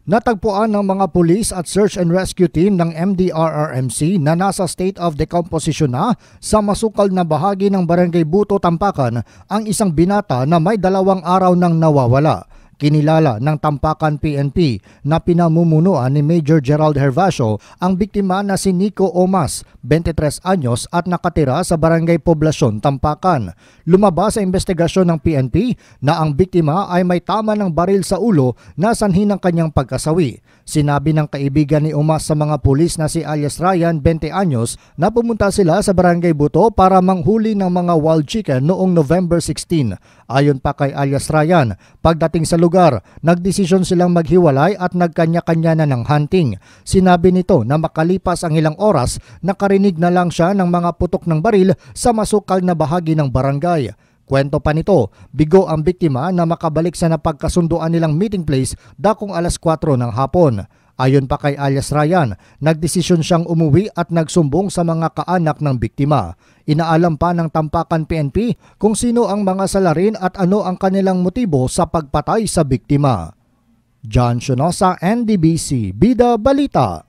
Natagpuan ng mga pulis at search and rescue team ng MDRRMC na nasa state of decomposition na sa masukal na bahagi ng Barangay Buto, Tampakan ang isang binata na may 2 araw nang nawawala. Kinilala ng Tampakan PNP na pinamumunuan ni Major Gerald Hervasio ang biktima na si Nico Omas, 23 anyos at nakatira sa Barangay Poblasyon, Tampakan. Lumabas sa investigasyon ng PNP na ang biktima ay may tama ng baril sa ulo na sanhi ng kanyang pagkasawi. Sinabi ng kaibigan ni Omas sa mga pulis na si alias Ryan, 20 anyos, na pumunta sila sa Barangay Buto para manghuli ng mga wild chicken noong November 16. Ayon pa kay alias Ryan, pagdating sa lugar, nagdesisyon silang maghiwalay at nagkanya-kanya na ng hunting. Sinabi nito na makalipas ang ilang oras, nakarinig na lang siya ng mga putok ng baril sa masukal na bahagi ng barangay. Kwento pa nito, bigo ang biktima na makabalik sa napagkasunduan nilang meeting place dakong alas 4 ng hapon. Ayon pa kay alias Ryan, nagdesisyon siyang umuwi at nagsumbong sa mga kaanak ng biktima. Inaalam pa ng Tampakan PNP kung sino ang mga salarin at ano ang kanilang motibo sa pagpatay sa biktima. John Sionosa, NDBC, Bida Balita.